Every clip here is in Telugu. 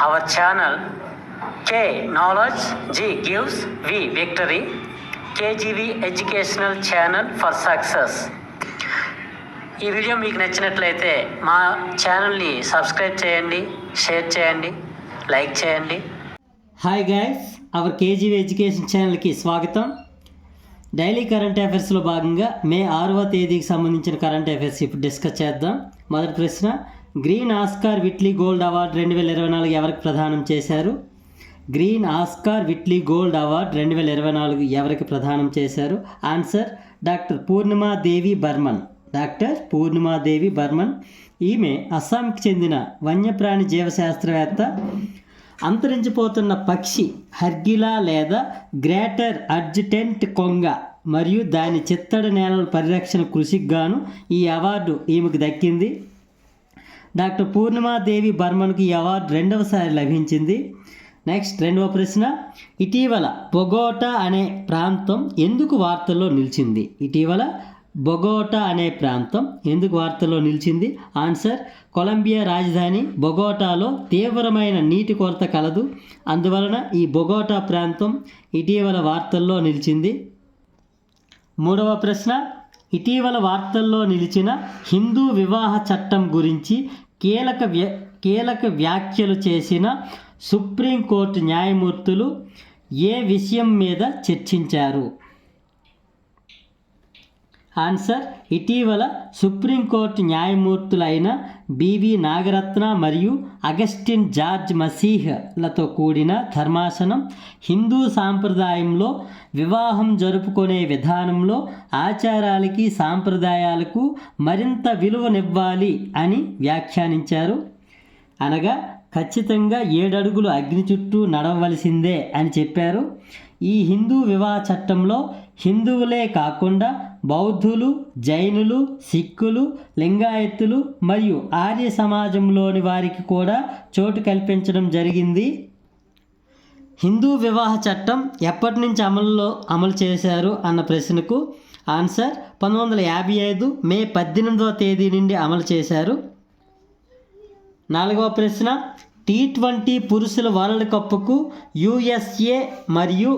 our channel K Knowledge G gives V Victory, KGV Educational Channel for Success. ఈ వీడియో మీకు నచ్చినట్లయితే మా ఛానల్ని సబ్స్క్రైబ్ చేయండి, షేర్ చేయండి, లైక్ చేయండి. Hi guys, hour KGV education ఛానల్కి స్వాగతం. డైలీ కరెంట్ అఫైర్స్లో భాగంగా మే 6వ తేదీకి సంబంధించిన కరెంట్ అఫైర్స్ ఇప్పుడు డిస్కస్ చేద్దాం. మొదటి ప్రశ్న, green Oscar Whitley gold award 2024 ఎవరికి ప్రదానం చేశారు? Green Oscar Whitley gold award 2024 ఎవరికి ప్రదానం చేశారు? Answer doctor Purnima Devi Barman. Doctor Purnima Devi Barman. ఈమె అస్సాంకి చెందిన వన్యప్రాణి జీవశాస్త్రవేత్త. అంతరించిపోతున్న పక్షి హర్గిలా లేదా గ్రేటర్ అడ్జుటెంట్ కొంగ మరియు దాని చిత్తడి నేలల పరిరక్షణ కృషికి గాను ఈ అవార్డు ఈమెకు దక్కింది. డాక్టర్ పూర్ణిమాదేవి బర్మన్కు ఈ అవార్డు రెండవసారి లభించింది. నెక్స్ట్ రెండవ ప్రశ్న, ఇటీవల బొగోటా అనే ప్రాంతం ఎందుకు వార్తల్లో నిలిచింది? ఇటీవల బొగోటా అనే ప్రాంతం ఎందుకు వార్తల్లో నిలిచింది? ఆన్సర్ కొలంబియా రాజధాని బొగోటాలో తీవ్రమైన నీటి కొరత కలదు. అందువలన ఈ బొగోటా ప్రాంతం ఇటీవల వార్తల్లో నిలిచింది. మూడవ ప్రశ్న, ఇటీవల వార్తల్లో నిలిచిన హిందూ వివాహ చట్టం గురించి కీలక వ్యాఖ్యలు చేసిన సుప్రీంకోర్టు న్యాయమూర్తులు ఏ విషయం మీద చర్చించారు? ఆన్సర్ ఇటీవల సుప్రీంకోర్టు న్యాయమూర్తులైన బివి నాగరత్న మరియు అగస్టిన్ జార్జ్ మసీహ్లతో కూడిన ధర్మాసనం హిందూ సాంప్రదాయంలో వివాహం జరుపుకునే విధానంలో ఆచారాలకి సాంప్రదాయాలకు మరింత విలువనివ్వాలి అని వ్యాఖ్యానించారు. అనగా ఖచ్చితంగా 7 అడుగులు అగ్ని చుట్టూ నడవలసిందే అని చెప్పారు. ఈ హిందూ వివాహ చట్టంలో హిందువులే కాకుండా బౌద్ధులు, జైనులు, సిక్కులు, లింగాయత్తులు మరియు ఆర్య సమాజంలోని వారికి కూడా చోటు కల్పించడం జరిగింది. హిందూ వివాహ చట్టం ఎప్పటి నుంచి అమలు చేశారు అన్న ప్రశ్నకు ఆన్సర్ 1955 మే 18వ తేదీ నుండి అమలు చేశారు. 4వ ప్రశ్న, T20 పురుషుల వరల్డ్ కప్కు USA మరియు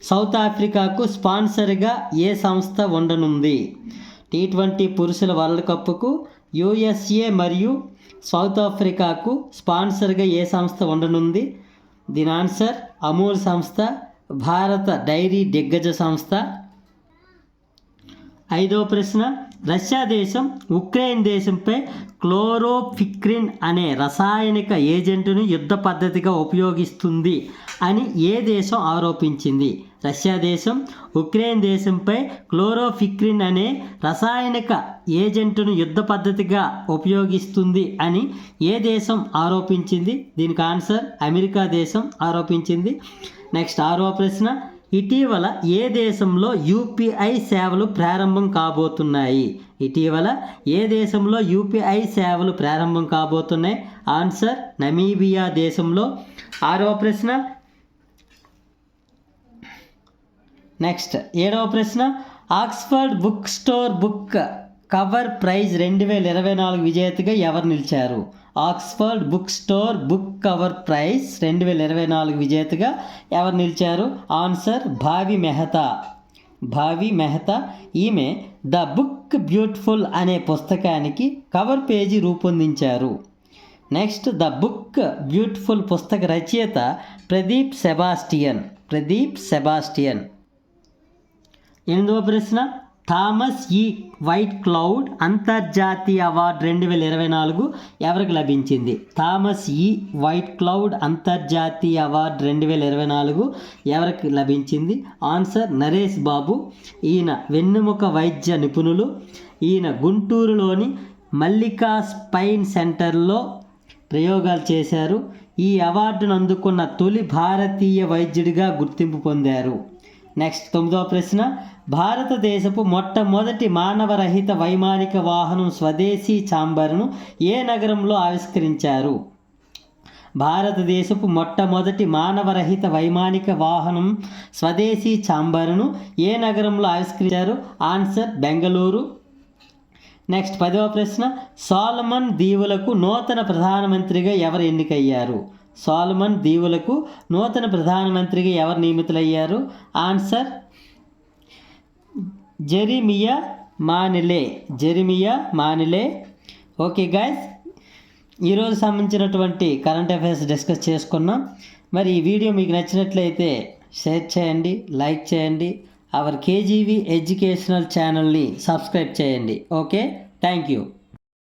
సౌత్ ఆఫ్రికాకు స్పాన్సర్గా ఏ సంస్థ ఉండనుంది? T20 పురుషుల వరల్డ్ కప్కు USA మరియు సౌత్ ఆఫ్రికాకు స్పాన్సర్గా ఏ సంస్థ ఉండనుంది? దీని ఆన్సర్ అమూల్ సంస్థ, భారత డైరీ దిగ్గజ సంస్థ. 5వ ప్రశ్న, రష్యా దేశం ఉక్రెయిన్ దేశంపై క్లోరోఫిక్రిన్ అనే రసాయనిక ఏజెంటును యుద్ధ పద్ధతిగా ఉపయోగిస్తుంది అని ఏ దేశం ఆరోపించింది? రష్యా దేశం ఉక్రెయిన్ దేశంపై క్లోరోఫిక్రిన్ అనే రసాయనిక ఏజెంటును యుద్ధ పద్ధతిగా ఉపయోగిస్తుంది అని ఏ దేశం ఆరోపించింది? దీనికి ఆన్సర్ అమెరికా దేశం ఆరోపించింది. నెక్స్ట్ 6వ ప్రశ్న, ఇటీవల ఏ దేశంలో UPI సేవలు ప్రారంభం కాబోతున్నాయి? ఇటీవల ఏ దేశంలో UPI సేవలు ప్రారంభం కాబోతున్నాయి? ఆన్సర్ నమీబియా దేశంలో. 6వ ప్రశ్న. నెక్స్ట్ 7వ ప్రశ్న, Oxford bookstore book cover prize 2024 విజేతగా ఎవరు నిలిచారు? Oxford bookstore book cover prize 2024 విజేతగా ఎవరు నిలిచారు? ఆన్సర్ భావి మెహతా. భావి మెహతా. ఈమె ద బుక్ బ్యూటిఫుల్ అనే పుస్తకానికి కవర్ పేజీ రూపొందించారు. నెక్స్ట్ ద బుక్ బ్యూటిఫుల్ పుస్తక రచయిత ప్రదీప్ సెబాస్టియన్. ప్రదీప్ సెబాస్టియన్. 8వ ప్రశ్న, థామస్ ఈ వైట్ క్లౌడ్ అంతర్జాతీయ అవార్డు 2024 ఎవరికి లభించింది? థామస్ ఈ వైట్ క్లౌడ్ అంతర్జాతీయ అవార్డు 2024 ఎవరికి లభించింది? ఆన్సర్ నరేష్ బాబు. ఈయన వెన్నెముక వైద్య నిపుణులు. ఈయన గుంటూరులోని మల్లికా స్పైన్ సెంటర్లో ప్రయోగాలు చేశారు. ఈ అవార్డును అందుకున్న తొలి భారతీయ వైద్యుడిగా గుర్తింపు పొందారు. నెక్స్ట్ 9వ ప్రశ్న, భారతదేశపు మొట్టమొదటి మానవరహిత వైమానిక వాహనం స్వదేశీ ఛాంబర్ను ఏ నగరంలో ఆవిష్కరించారు? భారతదేశపు మొట్టమొదటి మానవరహిత వైమానిక వాహనం స్వదేశీ ఛాంబర్ను ఏ నగరంలో ఆవిష్కరించారు? ఆన్సర్ బెంగళూరు. నెక్స్ట్ 10వ ప్రశ్న, సోలమన్ దీవులకు నూతన ప్రధానమంత్రిగా ఎవరు ఎన్నికయ్యారు? సాల్మన్ దీవులకు నూతన ప్రధానమంత్రిగా ఎవరు నియమితులయ్యారు? Answer Jeremiah Manele. Okay guys, ఈరోజు సంబంధించినటువంటి కరెంట్ అఫైర్స్ డిస్కస్ చేసుకున్నాం. మరి ఈ వీడియో మీకు నచ్చినట్లయితే షేర్ చేయండి, లైక్ చేయండి, అవర్ కేజీవి ఎడ్యుకేషనల్ ఛానల్ని సబ్స్క్రైబ్ చేయండి. Okay, thank you.